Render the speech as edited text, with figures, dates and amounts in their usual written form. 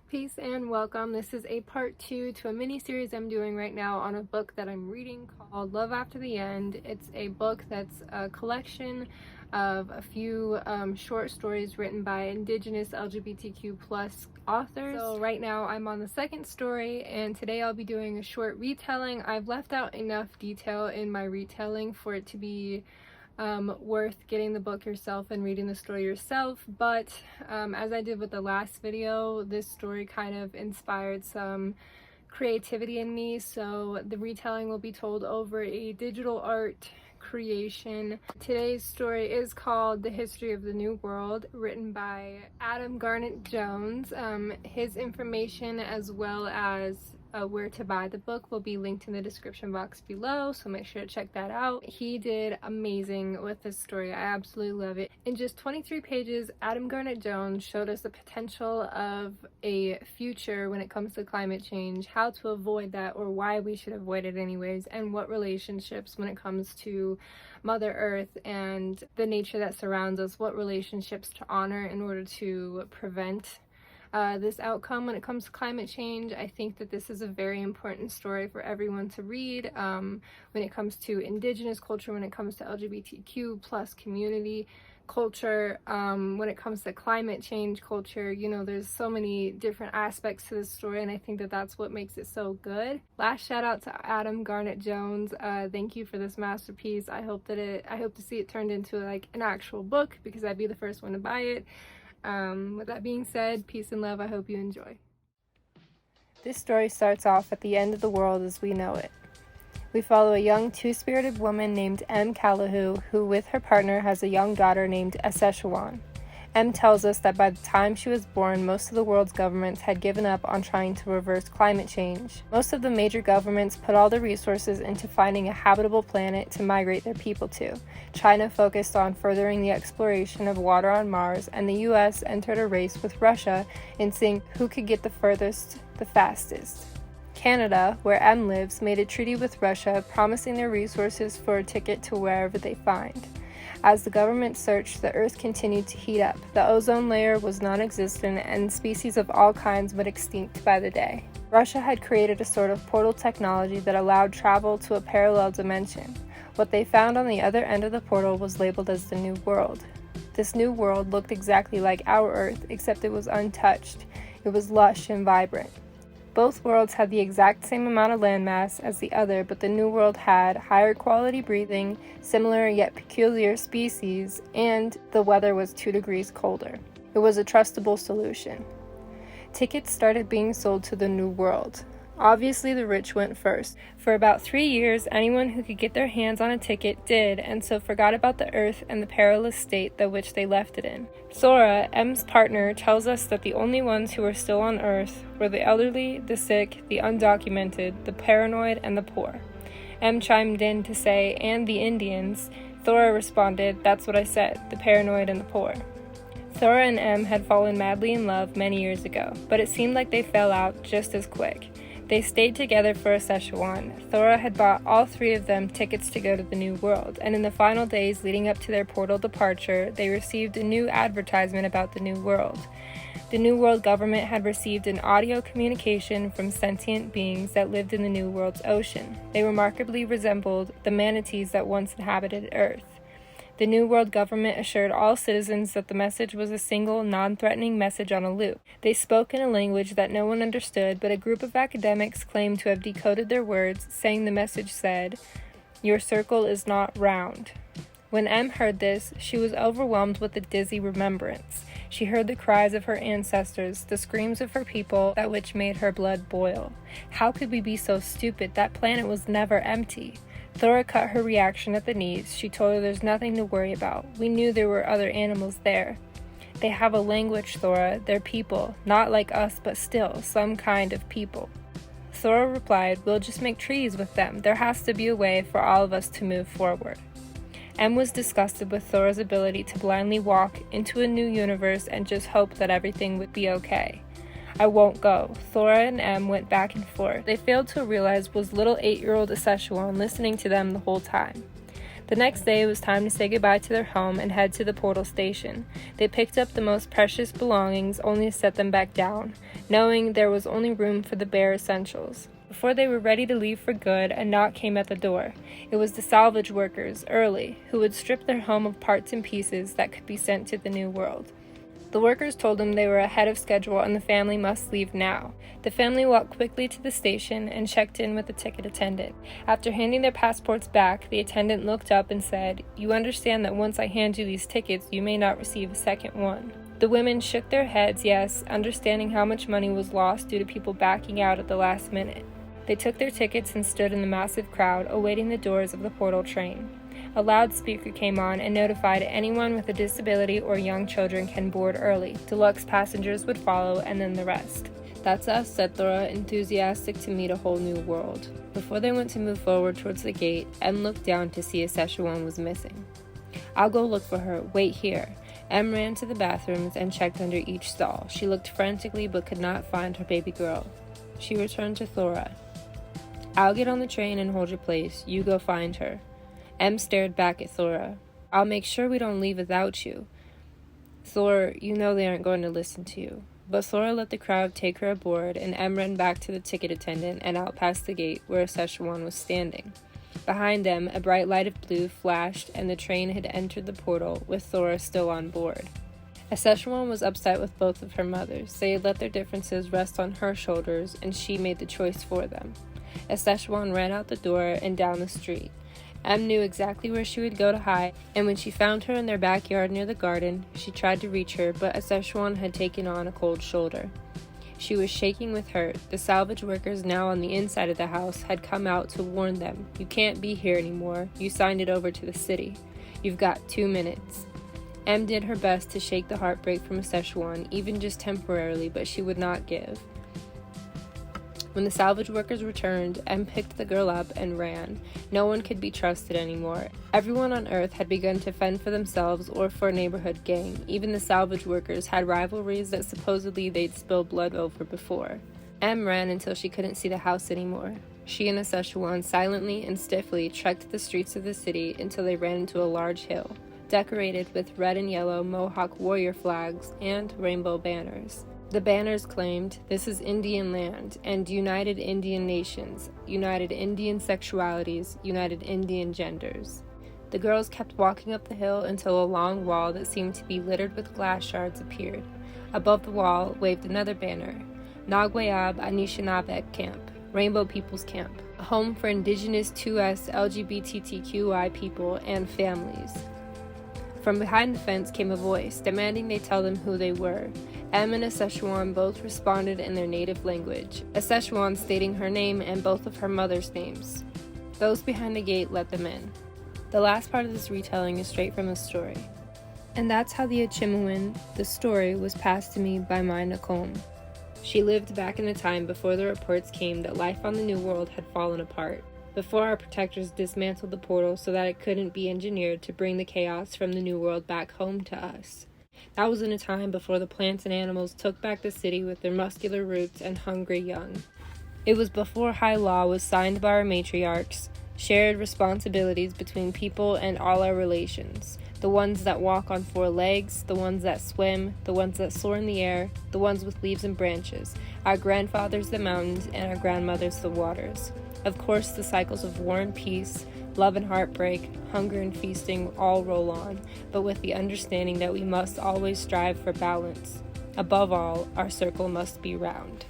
Peace and welcome. This is a part 2 to a mini-series I'm doing right now on a book that I'm reading called Love After the End. It's a book that's a collection of a few short stories written by Indigenous LGBTQ plus authors. So right now I'm on the second story, and today I'll be doing a short retelling. I've left out enough detail in my retelling for it to be worth getting the book yourself and reading the story yourself, but as I did with the last video, this story kind of inspired some creativity in me, so the retelling will be told over a digital art creation. Today's story is called The History of the New World, written by Adam Garnett Jones. His information as well as where to buy the book will be linked in the description box below, so make sure to check that out. He did amazing with this story. I absolutely love it. In just 23 pages, Adam Garnett Jones showed us the potential of a future when it comes to climate change, how to avoid that or why we should avoid it anyways, and what relationships when it comes to Mother Earth and the nature that surrounds us, what relationships to honor in order to prevent this outcome when it comes to climate change. I think that this is a very important story for everyone to read when it comes to Indigenous culture, when it comes to LGBTQ plus community culture, when it comes to climate change culture. You know, there's so many different aspects to this story, and I think that that's what makes it so good. Last shout out to Adam Garnett Jones. Thank you for this masterpiece. I hope to see it turned into like an actual book, because I'd be the first one to buy it. With that being said, peace and love. I hope you enjoy. This story starts off at the end of the world as we know it. We follow a young two-spirited woman named M. Calahoo, who with her partner has a young daughter named Szechuan. M tells us that by the time she was born, most of the world's governments had given up on trying to reverse climate change. Most of the major governments put all their resources into finding a habitable planet to migrate their people to. China focused on furthering the exploration of water on Mars, and the US entered a race with Russia in seeing who could get the furthest the fastest. Canada, where M lives, made a treaty with Russia, promising their resources for a ticket to wherever they find. As the government searched, the Earth continued to heat up. The ozone layer was non-existent, and species of all kinds went extinct by the day. Russia had created a sort of portal technology that allowed travel to a parallel dimension. What they found on the other end of the portal was labeled as the New World. This new world looked exactly like our Earth, except it was untouched. It was lush and vibrant. Both worlds had the exact same amount of landmass as the other, but the New World had higher quality breathing, similar yet peculiar species, and the weather was 2 degrees colder. It was a trustable solution. Tickets started being sold to the New World. Obviously, the rich went first. For about 3 years, anyone who could get their hands on a ticket did, and so forgot about the Earth and the perilous state that which they left it in. Sora, M's partner, tells us that the only ones who were still on Earth were the elderly, the sick, the undocumented, the paranoid, and the poor. M chimed in to say, and the Indians. Thora responded, that's what I said, the paranoid and the poor. Thora and M had fallen madly in love many years ago, but it seemed like they fell out just as quick. They stayed together for a Szechuan. Thora had bought all 3 of them tickets to go to the New World, and in the final days leading up to their portal departure, they received a new advertisement about the New World. The New World government had received an audio communication from sentient beings that lived in the New World's ocean. They remarkably resembled the manatees that once inhabited Earth. The New World government assured all citizens that the message was a single, non-threatening message on a loop. They spoke in a language that no one understood, but a group of academics claimed to have decoded their words, saying the message said, "Your circle is not round." When M heard this, she was overwhelmed with a dizzy remembrance. She heard the cries of her ancestors, the screams of her people, that which made her blood boil. How could we be so stupid? That planet was never empty. Thora cut her reaction at the knees. She told her there's nothing to worry about. We knew there were other animals there. They have a language, Thora. They're people. Not like us, but still, some kind of people. Thora replied, we'll just make treaties with them. There has to be a way for all of us to move forward. M was disgusted with Thora's ability to blindly walk into a new universe and just hope that everything would be okay. I won't go. Thora and M went back and forth. They failed to realize was little 8-year-old Szechuan listening to them the whole time. The next day, it was time to say goodbye to their home and head to the portal station. They picked up the most precious belongings, only to set them back down, knowing there was only room for the bare essentials. Before they were ready to leave for good, a knock came at the door. It was the salvage workers, early, who would strip their home of parts and pieces that could be sent to the new world. The workers told them they were ahead of schedule and the family must leave now. The family walked quickly to the station and checked in with the ticket attendant. After handing their passports back, the attendant looked up and said, "You understand that once I hand you these tickets, you may not receive a second one." The women shook their heads, yes, understanding how much money was lost due to people backing out at the last minute. They took their tickets and stood in the massive crowd, awaiting the doors of the portal train. A loudspeaker came on and notified anyone with a disability or young children can board early. Deluxe passengers would follow, and then the rest. "That's us," said Thru, enthusiastic to meet a whole new world. Before they went to move forward towards the gate, Em looked down to see a Szechuan was missing. "I'll go look for her. Wait here." Em ran to the bathrooms and checked under each stall. She looked frantically but could not find her baby girl. She returned to Thru. "I'll get on the train and hold your place. You go find her." Em stared back at Thru. "I'll make sure we don't leave without you." "Thru, you know they aren't going to listen to you." But Thru let the crowd take her aboard, and Em ran back to the ticket attendant and out past the gate where a Szechuan was standing. Behind them, a bright light of blue flashed, and the train had entered the portal, with Thru still on board. A Szechuan was upset with both of her mothers. They had let their differences rest on her shoulders, and she made the choice for them. A Szechuan ran out the door and down the street. Em knew exactly where she would go to hide, and when she found her in their backyard near the garden, she tried to reach her, but a Szechuan had taken on a cold shoulder. She was shaking with hurt. The salvage workers, now on the inside of the house, had come out to warn them, "You can't be here anymore. You signed it over to the city. You've got 2 minutes." Em did her best to shake the heartbreak from a Szechuan, even just temporarily, but she would not give. When the salvage workers returned, Em picked the girl up and ran. No one could be trusted anymore. Everyone on Earth had begun to fend for themselves or for a neighborhood gang. Even the salvage workers had rivalries that supposedly they'd spilled blood over before. Em ran until she couldn't see the house anymore. She and a Szechuan silently and stiffly trekked the streets of the city until they ran into a large hill, decorated with red and yellow Mohawk warrior flags and rainbow banners. The banners claimed, "This is Indian land," and United Indian Nations, United Indian Sexualities, United Indian Genders. The girls kept walking up the hill until a long wall that seemed to be littered with glass shards appeared. Above the wall waved another banner, Nagwayab Anishinaabe Camp, Rainbow People's Camp, a home for indigenous 2S LGBTQI people and families. From behind the fence came a voice, demanding they tell them who they were. Em and a Szechuan both responded in their native language, a Szechuan stating her name and both of her mother's names. Those behind the gate let them in. The last part of this retelling is straight from the story. And that's how the Achimewin, the story, was passed to me by my Nakom. She lived back in a time before the reports came that life on the New World had fallen apart, before our protectors dismantled the portal so that it couldn't be engineered to bring the chaos from the New World back home to us. That was in a time before the plants and animals took back the city with their muscular roots and hungry young. It was before high law was signed by our matriarchs, shared responsibilities between people and all our relations, the ones that walk on 4 legs, the ones that swim, the ones that soar in the air, the ones with leaves and branches, our grandfathers the mountains and our grandmothers the waters. Of course, the cycles of war and peace, love and heartbreak, hunger and feasting all roll on, but with the understanding that we must always strive for balance. Above all, our circle must be round.